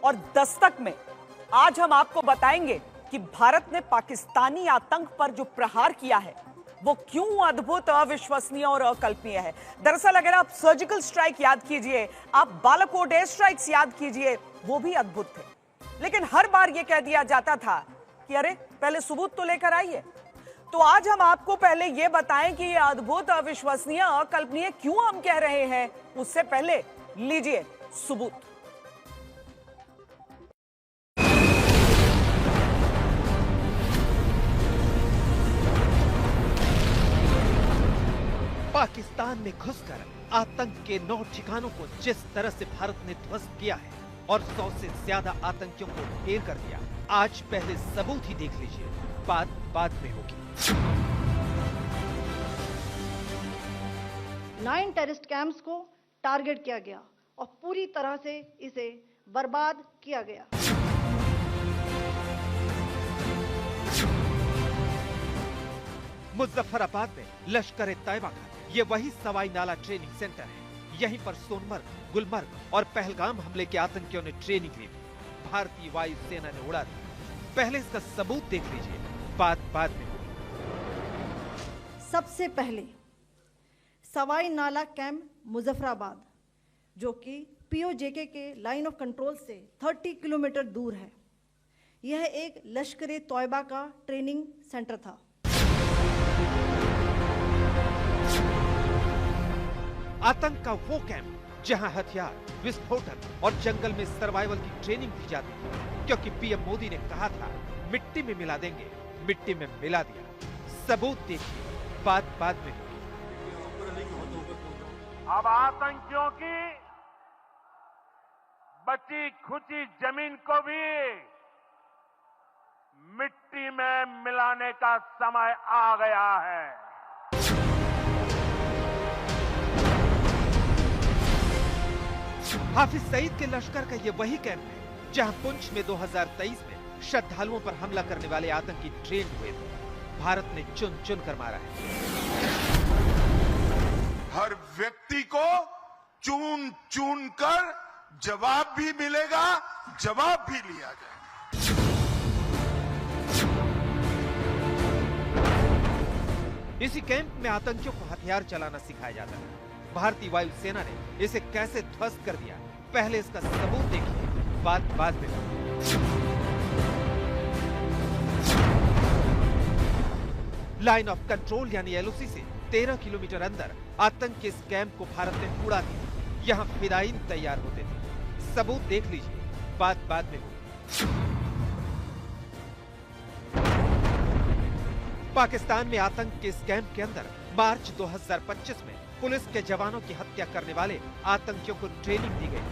और दस्तक में आज हम आपको बताएंगे कि भारत ने पाकिस्तानी आतंक पर जो प्रहार किया है वो क्यों अद्भुत, अविश्वसनीय और अकल्पनीय है। दरअसल अगर आप सर्जिकल स्ट्राइक याद कीजिए, आप बालाकोट एयर स्ट्राइक्स याद कीजिए, वो भी अद्भुत थे। लेकिन हर बार ये कह दिया जाता था कि अरे पहले सबूत तो लेकर आइए। तो आज हम आपको पहले ये बताएं कि ये अद्भुत, अविश्वसनीय, अकल्पनीय क्यों हम कह रहे हैं, उससे पहले लीजिए सबूत। पाकिस्तान में घुसकर आतंक के 9 ठिकानों को जिस तरह से भारत ने ध्वस्त किया है और 100 से ज्यादा आतंकियों को ढेर कर दिया, आज पहले सबूत ही देख लीजिए, बात बाद में होगी। 9 टेररिस्ट कैंप्स को टारगेट किया गया और पूरी तरह से इसे बर्बाद किया गया। मुजफ्फराबाद में लश्कर तैयबा का ये वही सवाई नाला ट्रेनिंग सेंटर है। यहीं पर सोनमर्ग, गुलमर्ग और पहलगाम हमले के आतंकियों ने ट्रेनिंग ली। भारतीय वायु सेना ने उड़ा दी। पहले इसका सबूत देख लीजिए, बात बाद में होगी। सबसे पहले सवाई नाला कैंप मुजफ्फराबाद, जो कि पीओजेके के लाइन ऑफ कंट्रोल से 30 किलोमीटर दूर है। यह एक लश्कर तैयबा का ट्रेनिंग सेंटर था। आतंक का वो कैंप जहां हथियार, विस्फोटक और जंगल में सर्वाइवल की ट्रेनिंग दी जाती है, क्योंकि पीएम मोदी ने कहा था मिट्टी में मिला देंगे, मिट्टी में मिला दिया। सबूत देखिए, बात बाद में होगी। अब आतंकियों की बची खुची जमीन को भी मिट्टी में मिलाने का समय आ गया है। हाफिज सईद के लश्कर का ये वही कैंप है जहां पुंछ में 2023 में श्रद्धालुओं पर हमला करने वाले आतंकी ट्रेन हुए थे। भारत ने चुन चुन कर मारा है। हर व्यक्ति को चुन चुन कर जवाब भी मिलेगा, जवाब भी लिया जाएगा। इसी कैंप में आतंकियों को हथियार चलाना सिखाया जाता है। भारतीय वायु सेना ने इसे कैसे ध्वस्त कर दिया, पहले इसका सबूत देखिए, बात बाद में होगी। लाइन ऑफ कंट्रोल यानी एलओसी से 13 किलोमीटर अंदर आतंक के इस कैंप को भारत ने उड़ा दिया। यहाँ फिदायीन तैयार होते थे। सबूत देख लीजिए, बात बाद में होगी। पाकिस्तान में आतंक के इस कैंप के अंदर मार्च 2025 में पुलिस के जवानों की हत्या करने वाले आतंकियों को ट्रेनिंग दी गई।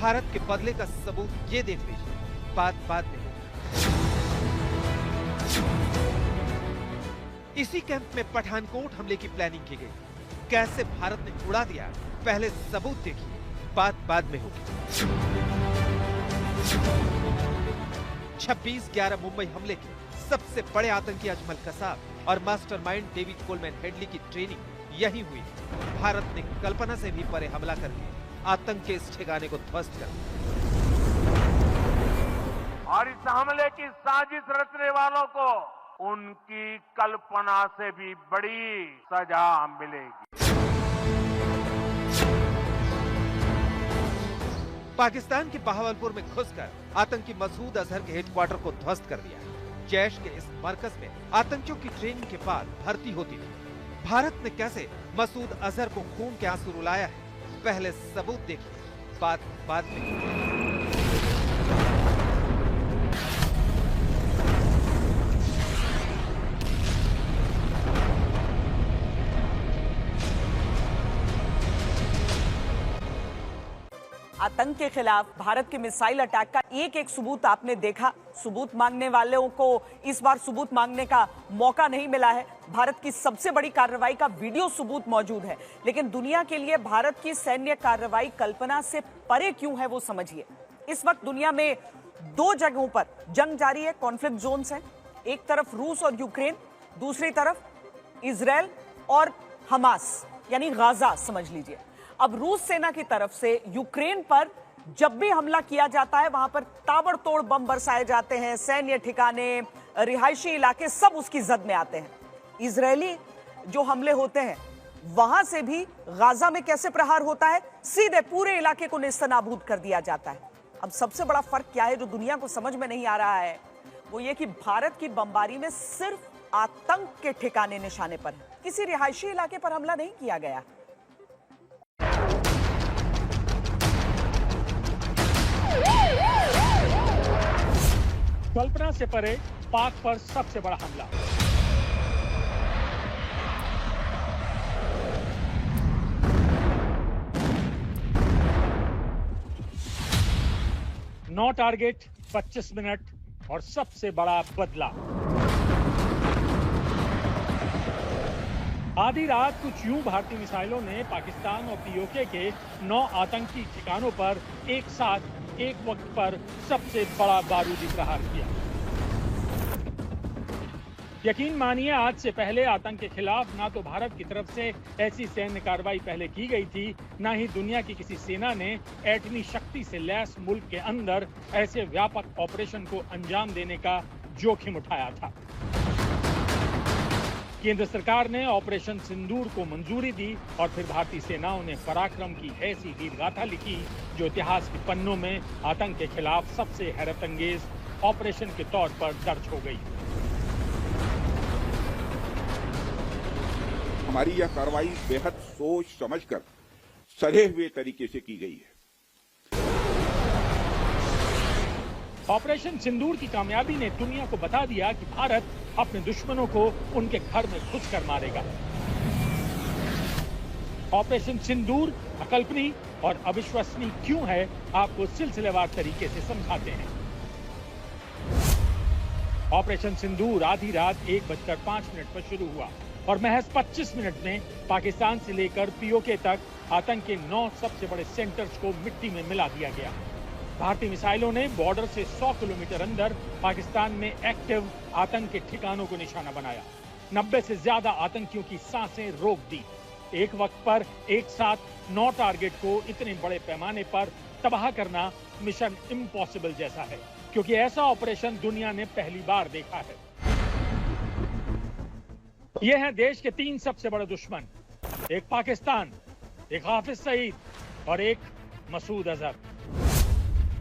भारत के बदले का सबूत ये देख लीजिए, बात बाद में होगी। इसी कैंप में पठानकोट हमले की प्लानिंग की गई। कैसे भारत ने उड़ा दिया, पहले सबूत देखिए, बात बाद में होगी। 26/11 मुंबई हमले के सबसे बड़े आतंकी अजमल कसाब और मास्टरमाइंड डेविड कोलमैन हेडली की ट्रेनिंग यही हुई। भारत ने कल्पना से भी परे हमला करके आतंक के इस ठिकाने को ध्वस्त कर दिया। और इस हमले की साजिश रचने वालों को उनकी कल्पना से भी बड़ी सजा मिलेगी। पाकिस्तान के बहावलपुर में घुसकर आतंकी मसूद अजहर के हेडक्वार्टर को ध्वस्त कर दिया। जैश के इस मरकज में आतंकियों की ट्रेनिंग के बाद भर्ती होती थी। भारत ने कैसे मसूद अजहर को खून के आंसू रुलाया है, पहले सबूत देखिए, बात बाद में। आतंक के खिलाफ भारत के मिसाइल अटैक का एक एक सबूत आपने देखा। सबूत मांगने वालों को इस बार सबूत मांगने का मौका नहीं मिला है। भारत की सबसे बड़ी कार्रवाई का वीडियो सबूत मौजूद है, लेकिन दुनिया के लिए भारत की सैन्य कार्रवाई कल्पना से परे क्यों है वो समझिए। इस वक्त दुनिया में 2 जगहों पर जंग जारी है, कॉन्फ्लिक्ट जोन्स हैं। एक तरफ रूस और यूक्रेन, दूसरी तरफ इजराइल और हमास यानी गाजा समझ लीजिए। अब रूस सेना की तरफ से यूक्रेन पर जब भी हमला किया जाता है वहां पर ताबड़तोड़ बम बरसाए जाते हैं, सैन्य ठिकाने, रिहायशी इलाके सब उसकी जद में आते हैं। इजरायली जो हमले होते हैं वहां से भी गाजा में कैसे प्रहार होता है, सीधे पूरे इलाके को नेस्तनाबूद कर दिया जाता है। अब सबसे बड़ा फर्क क्या है जो दुनिया को समझ में नहीं आ रहा है, वो ये कि भारत की बमबारी में सिर्फ आतंक के ठिकाने निशाने पर है, किसी रिहायशी इलाके पर हमला नहीं किया गया। कल्पना से परे पाक पर सबसे बड़ा हमला। नौ टारगेट, 25 मिनट और सबसे बड़ा बदला। आधी रात कुछ यूं भारतीय मिसाइलों ने पाकिस्तान और पीओके के 9 आतंकी ठिकानों पर एक साथ एक वक्त पर सबसे बड़ा बारूदी प्रहार किया। यकीन मानिए, आज से पहले आतंक के खिलाफ ना तो भारत की तरफ से ऐसी सैन्य कार्रवाई पहले की गई थी, ना ही दुनिया की किसी सेना ने एटमी शक्ति से लैस मुल्क के अंदर ऐसे व्यापक ऑपरेशन को अंजाम देने का जोखिम उठाया था। केंद्र सरकार ने ऑपरेशन सिंदूर को मंजूरी दी और फिर भारतीय सेनाओं ने पराक्रम की ऐसी वीर गाथा लिखी जो इतिहास के पन्नों में आतंक के खिलाफ सबसे हैरतअंगेज ऑपरेशन के तौर पर दर्ज हो गई। हमारी यह कार्रवाई बेहद सोच समझकर सधे हुए तरीके से की गई है। ऑपरेशन सिंदूर की कामयाबी ने दुनिया को बता दिया कि भारत अपने दुश्मनों को उनके घर में घुसकर मारेगा। ऑपरेशन सिंदूर अकल्पनीय और अविश्वसनीय क्यों है, आपको सिलसिलेवार तरीके से समझाते हैं। ऑपरेशन सिंदूर आधी रात 1:05 पर शुरू हुआ और महज 25 मिनट में पाकिस्तान से लेकर पीओके तक आतंक के 9 सबसे बड़े सेंटर्स को मिट्टी में मिला दिया गया। भारतीय मिसाइलों ने बॉर्डर से 100 किलोमीटर अंदर पाकिस्तान में एक्टिव आतंक के ठिकानों को निशाना बनाया। 90 से ज्यादा आतंकियों की सांसें रोक दी। एक वक्त पर एक साथ 9 टारगेट को इतने बड़े पैमाने पर तबाह करना मिशन इम्पॉसिबल जैसा है, क्योंकि ऐसा ऑपरेशन दुनिया ने पहली बार देखा है। ये हैं देश के 3 सबसे बड़े दुश्मन, एक पाकिस्तान, एक हाफिज सईद और एक मसूद अजहर।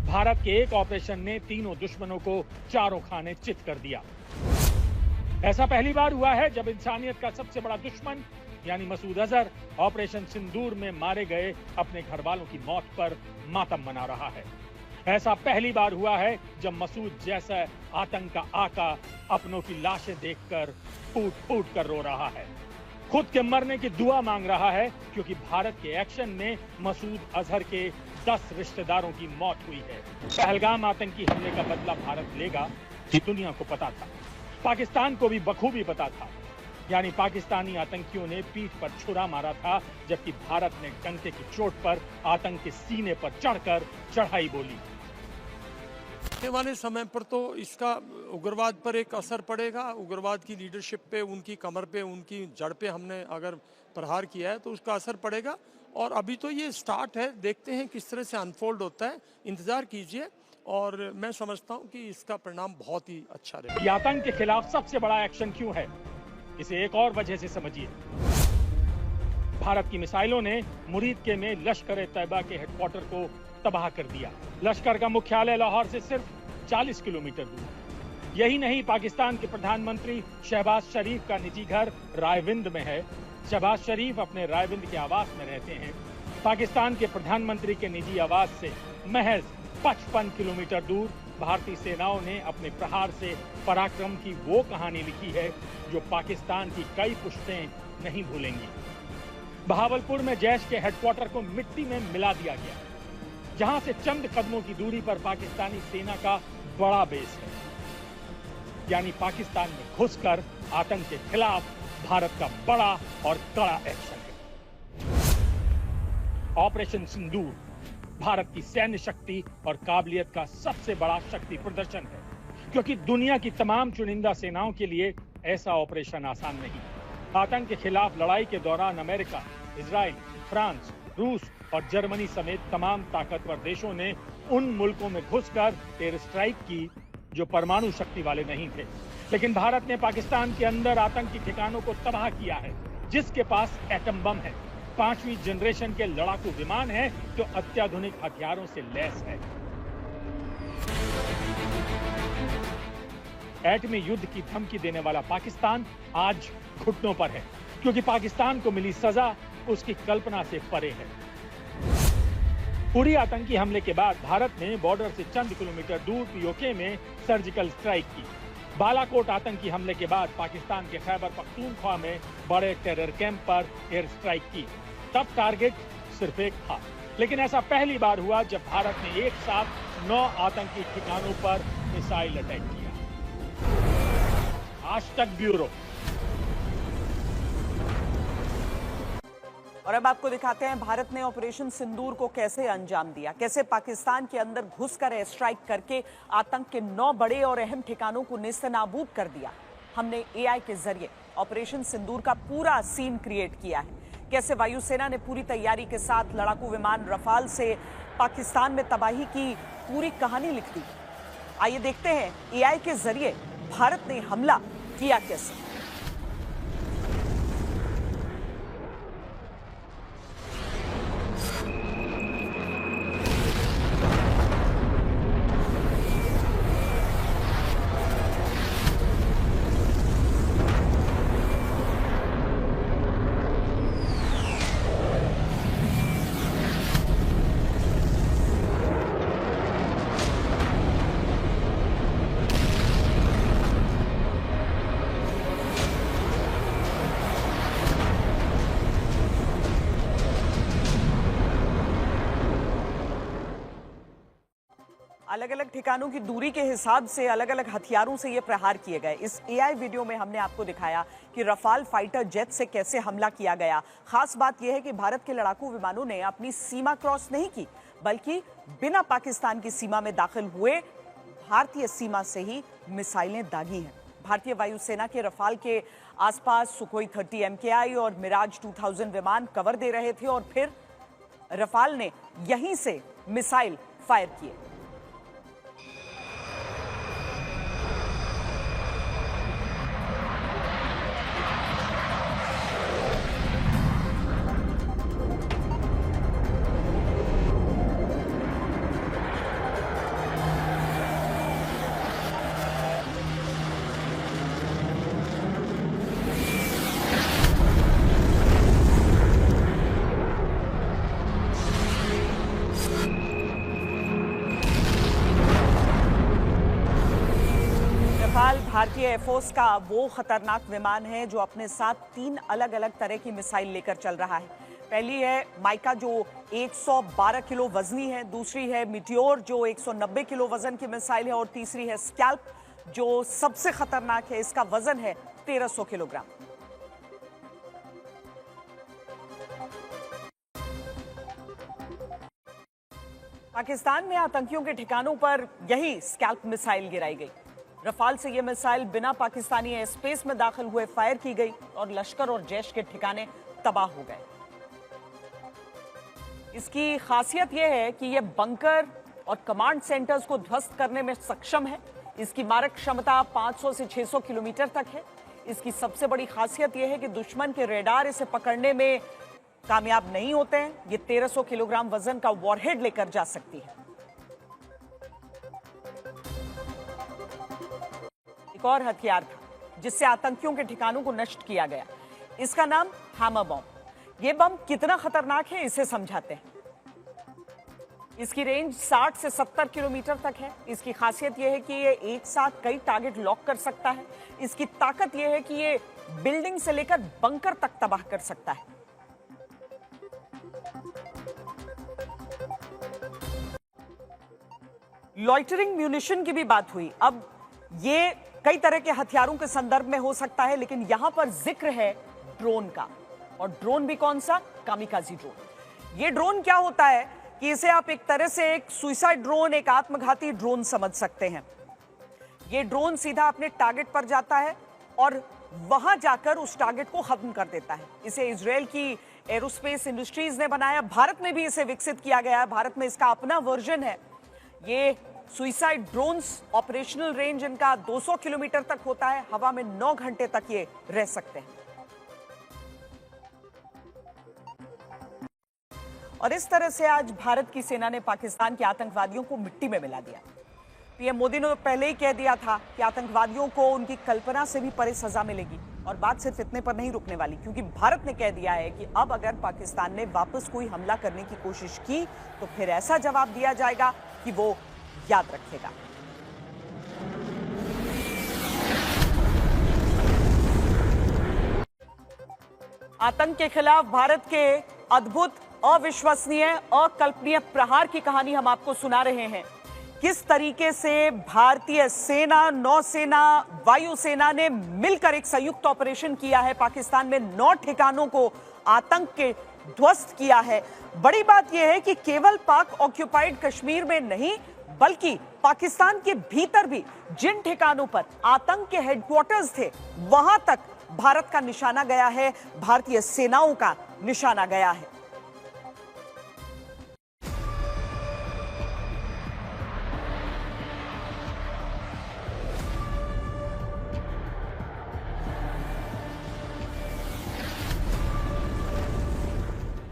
भारत के एक ऑपरेशन ने तीनों दुश्मनों को चारों खाने चित कर दिया। ऐसा पहली बार हुआ है जब इंसानियत का सबसे बड़ा दुश्मन यानी मसूद अजहर ऑपरेशन सिंदूर में मारे गए अपने घर वालों की मौत पर मातम मना रहा है। ऐसा पहली बार हुआ है जब मसूद जैसा आतंक का आका अपनों की लाशें देखकर फूट फूट कर रो रहा है, खुद के मरने की दुआ मांग रहा है, क्योंकि भारत के एक्शन में मसूद अजहर के 10 रिश्तेदारों की मौत हुई है। पहलगाम आतंकी हमले का बदला भारत लेगा, ये दुनिया को पता था, पाकिस्तान को भी बखूबी पता था। यानी पाकिस्तानी आतंकियों ने पीठ पर छुरा मारा था, जबकि भारत ने डंके की चोट पर आतंक के सीने पर चढ़कर चढ़ाई बोली। आने वाले समय पर तो इसका उग्रवाद पर एक असर पड़ेगा, उग्रवाद की लीडरशिप पे, उनकी कमर पे, उनकी जड़ पे हमने अगर प्रहार किया है तो उसका असर पड़ेगा। और अभी तो ये स्टार्ट है, देखते हैं किस तरह से अनफोल्ड होता है, इंतजार कीजिए और मैं समझता हूँ कि इसका परिणाम बहुत ही अच्छा रहेगा। ये आतंक के खिलाफ सबसे बड़ा एक्शन क्यों है, इसे एक और वजह से समझिए। भारत की मिसाइलों ने मुरीदके में लश्कर-ए-तैयबा के हेडक्वार्टर को तबाह कर दिया। लश्कर का मुख्यालय लाहौर से सिर्फ 40 किलोमीटर दूर। यही नहीं, पाकिस्तान के प्रधानमंत्री शहबाज शरीफ का निजी घर रायविंद में है। शहबाज शरीफ अपने रायविंद के आवास में रहते हैं। पाकिस्तान के प्रधानमंत्री के निजी आवास से महज 55 किलोमीटर दूर भारतीय सेनाओं ने अपने प्रहार से पराक्रम की वो कहानी लिखी है जो पाकिस्तान की कई पुश्तें नहीं भूलेंगी। बहावलपुर में जैश के हेडक्वार्टर को मिट्टी में मिला दिया गया, जहां से चंद कदमों की दूरी पर पाकिस्तानी सेना का बड़ा बेस है। यानी पाकिस्तान में घुसकर आतंक के खिलाफ भारत का बड़ा और कड़ा एक्शन है। ऑपरेशन सिंदूर भारत की सैन्य शक्ति और काबिलियत का सबसे बड़ा शक्ति प्रदर्शन है, क्योंकि दुनिया की तमाम चुनिंदा सेनाओं के लिए ऐसा ऑपरेशन आसान नहीं। आतंक के खिलाफ लड़ाई के दौरान अमेरिका, इजराइल, फ्रांस, रूस और जर्मनी समेत तमाम ताकतवर देशों ने उन मुल्कों में घुसकर एयर स्ट्राइक की जो परमाणु शक्ति वाले नहीं थे। लेकिन भारत ने पाकिस्तान के अंदर आतंकी ठिकानों को तबाह किया है, जिसके पास एटम बम है, 5वीं जनरेशन के लड़ाकू विमान है जो अत्याधुनिक हथियारों से लैस है। एटमी युद्ध की धमकी देने वाला पाकिस्तान आज घुटनों पर है, क्योंकि पाकिस्तान को मिली सजा उसकी कल्पना से परे है। उरी आतंकी हमले के बाद भारत ने बॉर्डर से चंद किलोमीटर दूर पीओके में सर्जिकल स्ट्राइक की। बालाकोट आतंकी हमले के बाद पाकिस्तान के खैबर पख्तूनख्वा में बड़े टेरर कैंप पर एयर स्ट्राइक की। तब टारगेट सिर्फ एक था, लेकिन ऐसा पहली बार हुआ जब भारत ने एक साथ 9 आतंकी ठिकानों पर मिसाइल अटैक किया। आज तक ब्यूरो। और अब आपको दिखाते हैं भारत ने ऑपरेशन सिंदूर को कैसे अंजाम दिया, कैसे पाकिस्तान के अंदर घुसकर एयर स्ट्राइक करके आतंक के 9 बड़े और अहम ठिकानों को नेस्तनाबूद कर दिया। हमने एआई के जरिए ऑपरेशन सिंदूर का पूरा सीन क्रिएट किया है। कैसे वायुसेना ने पूरी तैयारी के साथ लड़ाकू विमान रफाल से पाकिस्तान में तबाही की पूरी कहानी लिख दी। आइए देखते हैं एआई के जरिए भारत ने हमला किया कैसे। अलग अलग ठिकानों की दूरी के हिसाब से अलग अलग हथियारों से ये प्रहार किए गए। इस एआई वीडियो में हमने आपको दिखाया कि रफाल फाइटर जेट से कैसे हमला किया गया। खास बात यह है कि भारत के लड़ाकू विमानों ने अपनी सीमा क्रॉस नहीं की, बल्कि बिना पाकिस्तान की सीमा में दाखिल हुए भारतीय सीमा से ही मिसाइलें दागी हैं। भारतीय वायुसेना के रफाल के आसपास सुखोई 30 MKI और मिराज 2000 विमान कवर दे रहे थे और फिर रफाल ने यहीं से मिसाइल फायर किए। रफाल भारतीय एयरफोर्स का वो खतरनाक विमान है जो अपने साथ 3 अलग अलग तरह की मिसाइल लेकर चल रहा है। पहली है माइका जो 112 किलो वजनी है, दूसरी है मिटियोर जो 190 किलो वजन की मिसाइल है और तीसरी है स्कैल्प जो सबसे खतरनाक है, इसका वजन है 1300 किलोग्राम। पाकिस्तान में आतंकियों के ठिकानों पर यही स्कैल्प मिसाइल गिराई गई। रफाल से यह मिसाइल बिना पाकिस्तानी एयर स्पेस में दाखिल हुए फायर की गई और लश्कर और जैश के ठिकाने तबाह हो गए। इसकी खासियत यह है कि यह बंकर और कमांड सेंटर्स को ध्वस्त करने में सक्षम है। इसकी मारक क्षमता 500 से 600 किलोमीटर तक है। इसकी सबसे बड़ी खासियत यह है कि दुश्मन के रेडार इसे पकड़ने में कामयाब नहीं होते हैं। ये 1300 किलोग्राम वजन का वॉरहेड लेकर जा सकती है। एक और हथियार था जिससे आतंकियों के ठिकानों को नष्ट किया गया। इसका नाम हैमर बम। यह बम कितना खतरनाक है इसे समझाते हैं। इसकी रेंज 60 से 70 किलोमीटर तक है। इसकी खासियत यह है कि यह एक साथ कई टारगेट लॉक कर सकता है। इसकी ताकत यह है कि यह बिल्डिंग से लेकर बंकर तक तबाह कर सकता है। लॉइटरिंग म्यूनिशन की भी बात हुई। अब ये कई तरह के हथियारों के संदर्भ में हो सकता है, लेकिन यहां पर जिक्र है ड्रोन का। और ड्रोन भी कौन सा? Kamikaze drone. ये ड्रोन क्या होता है कि इसे आप एक तरह से एक सुइसाइड ड्रोन, एक आत्मघाती ड्रोन समझ सकते हैं। ये ड्रोन सीधा अपने टारगेट पर जाता है और वहां जाकर उस टारगेट को खत्म कर देता है। इसे इजराइल की एरोस्पेस इंडस्ट्रीज ने बनाया, भारत में भी इसे विकसित किया गया है, भारत में इसका अपना वर्जन है। ये सुइसाइड ड्रोन्स ऑपरेशनल रेंज इनका 200 किलोमीटर तक होता है, हवा में 9 घंटे तक ये रह सकते हैं। और इस तरह से आज भारत की सेना ने पाकिस्तान के आतंकवादियों को मिट्टी में मिला दिया। पीएम मोदी ने पहले ही कह दिया था कि आतंकवादियों को उनकी कल्पना से भी परे सजा मिलेगी, और बात सिर्फ इतने पर नहीं रुकने वाली, क्योंकि भारत ने कह दिया है कि अब अगर पाकिस्तान ने वापस कोई हमला करने की कोशिश की तो फिर ऐसा जवाब दिया जाएगा कि वो याद रखेगा। आतंक के खिलाफ भारत के अद्भुत, अविश्वसनीय, अकल्पनीय प्रहार की कहानी हम आपको सुना रहे हैं। किस तरीके से भारतीय सेना, नौसेना, वायुसेना ने मिलकर एक संयुक्त ऑपरेशन किया है, पाकिस्तान में 9 ठिकानों को आतंक के ध्वस्त किया है। बड़ी बात यह है कि केवल पाक ऑक्युपाइड कश्मीर में नहीं, बल्कि पाकिस्तान के भीतर भी जिन ठिकानों पर आतंक के हेडक्वार्टर्स थे, वहां तक भारत का निशाना गया है, भारतीय सेनाओं का निशाना गया है।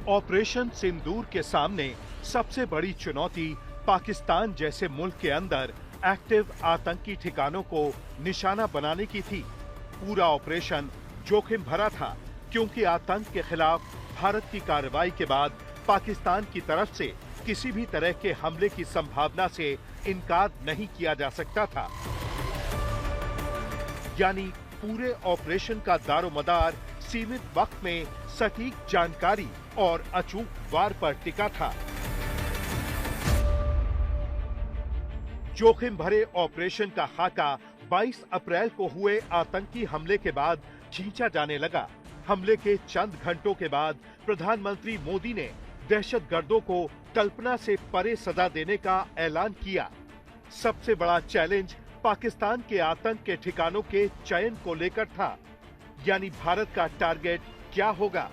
ऑपरेशन सिंदूर के सामने सबसे बड़ी चुनौती पाकिस्तान जैसे मुल्क के अंदर एक्टिव आतंकी ठिकानों को निशाना बनाने की थी। पूरा ऑपरेशन जोखिम भरा था, क्योंकि आतंक के खिलाफ भारत की कार्रवाई के बाद पाकिस्तान की तरफ से किसी भी तरह के हमले की संभावना से इनकार नहीं किया जा सकता था। यानी पूरे ऑपरेशन का दारोमदार सीमित वक्त में सटीक जानकारी और अचूक वार पर टिका था। जोखिम भरे ऑपरेशन का खाका 22 अप्रैल को हुए आतंकी हमले के बाद खींचा जाने लगा। हमले के चंद घंटों के बाद प्रधानमंत्री मोदी ने दहशतगर्दों को कल्पना से परे सजा देने का ऐलान किया। सबसे बड़ा चैलेंज पाकिस्तान के आतंक के ठिकानों के चयन को लेकर था, यानी भारत का टारगेट क्या होगा।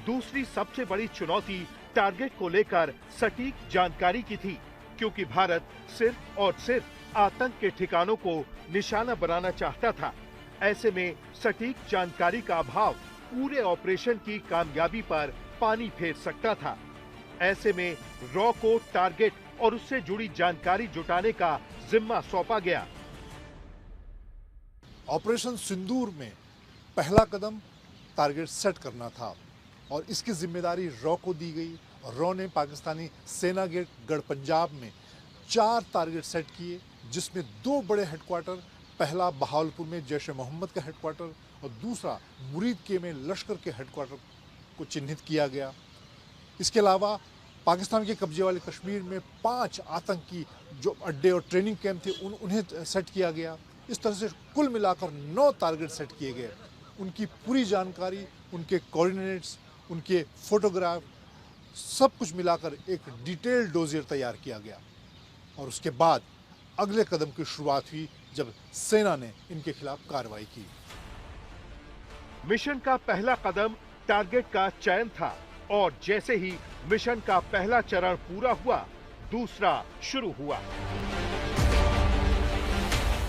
दूसरी सबसे बड़ी चुनौती टारगेट को लेकर सटीक जानकारी की थी, क्योंकि भारत सिर्फ और सिर्फ आतंक के ठिकानों को निशाना बनाना चाहता था। ऐसे में सटीक जानकारी का अभाव पूरे ऑपरेशन की कामयाबी पर पानी फेर सकता था। ऐसे में रॉ को टारगेट और उससे जुड़ी जानकारी जुटाने का जिम्मा सौंपा गया। ऑपरेशन सिंदूर में पहला कदम टारगेट सेट करना था और इसकी जिम्मेदारी रॉ को दी गई। रॉ ने पाकिस्तानी सेना के गढ़ पंजाब में 4 टारगेट सेट किए, जिसमें 2 बड़े हेडक्वार्टर, पहला बहावलपुर में जैश ए मोहम्मद का हेडक्वार्टर और दूसरा मुरीद के में लश्कर के हेडक्वार्टर को चिन्हित किया गया। इसके अलावा पाकिस्तान के कब्जे वाले कश्मीर में 5 आतंकी जो अड्डे और ट्रेनिंग कैंप थे उन्हें सेट किया गया। इस तरह से कुल मिलाकर 9 टारगेट सेट किए गए। उनकी पूरी जानकारी, उनके कोऑर्डिनेट्स, उनके फोटोग्राफ, सब कुछ मिलाकर एक डिटेल्ड डोजियर तैयार किया गया। और उसके बाद अगले कदम की शुरुआत हुई जब सेना ने इनके खिलाफ कार्रवाई की। मिशन का पहला कदम टारगेट का चयन था, और जैसे ही मिशन का पहला चरण पूरा हुआ, दूसरा शुरू हुआ।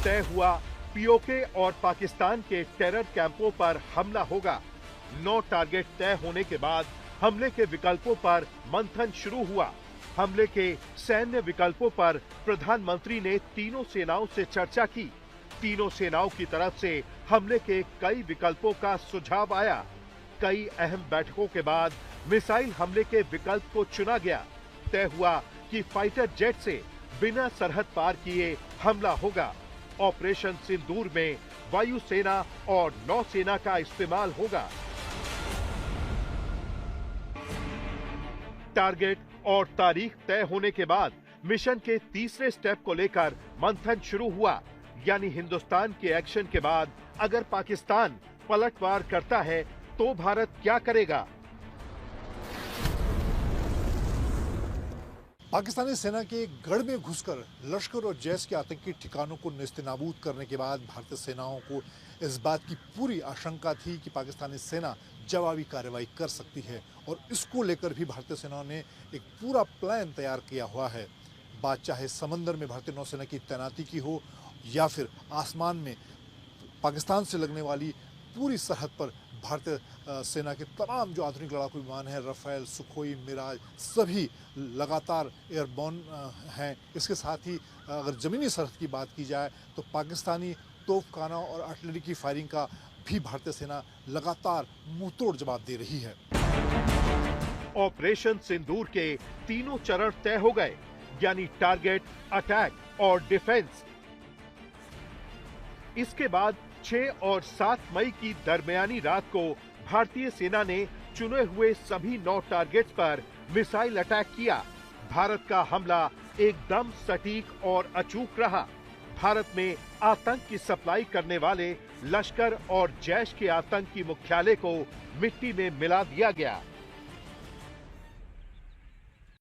तय हुआ पीओके और पाकिस्तान के टेरर कैंपों पर हमला होगा। 9 टारगेट तय होने के बाद हमले के विकल्पों पर मंथन शुरू हुआ। हमले के सैन्य विकल्पों पर प्रधानमंत्री ने तीनों सेनाओं से चर्चा की। तीनों सेनाओं की तरफ से हमले के कई विकल्पों का सुझाव आया। कई अहम बैठकों के बाद मिसाइल हमले के विकल्प को चुना गया। तय हुआ कि फाइटर जेट से बिना सरहद पार किए हमला होगा। ऑपरेशन सिंदूर में वायुसेना और नौसेना का इस्तेमाल होगा। टारगेट और तारीख तय होने के बाद मिशन के तीसरे स्टेप को लेकर मंथन शुरू हुआ। यानी हिंदुस्तान के एक्शन के बाद अगर पाकिस्तान पलटवार करता है तो भारत क्या करेगा। पाकिस्तानी सेना के गढ़ में घुसकर लश्कर और जैश के आतंकी ठिकानों को नेस्तनाबूद करने के बाद भारतीय सेनाओं को इस बात की पूरी आशंका थी कि पाकिस्तानी सेना जवाबी कार्रवाई कर सकती है और इसको लेकर भी भारतीय सेना ने एक पूरा प्लान तैयार किया हुआ है। बात चाहे समंदर में भारतीय नौसेना की तैनाती की हो या फिर आसमान में पाकिस्तान से लगने वाली पूरी सरहद पर भारतीय सेना के तमाम जो आधुनिक लड़ाकू विमान हैं, रफेल, सुखोई, मिराज, सभी लगातार एयरबोर्न हैं। इसके साथ ही अगर ज़मीनी सरहद की बात की जाए तो पाकिस्तानी तोपखाना और आर्टिलरी की फायरिंग का भी भारतीय सेना लगातार मुंहतोड़ जवाब दे रही है। ऑपरेशन सिंदूर के तीनों चरण तय हो गए, यानी टारगेट, अटैक और डिफेंस। इसके बाद 6 और 7 मई की दरमियानी रात को भारतीय सेना ने चुने हुए सभी 9 टारगेट्स पर मिसाइल अटैक किया। भारत का हमला एकदम सटीक और अचूक रहा। भारत में आतंक की सप्लाई करने वाले लश्कर और जैश के आतंकी मुख्यालय को मिट्टी में मिला दिया गया।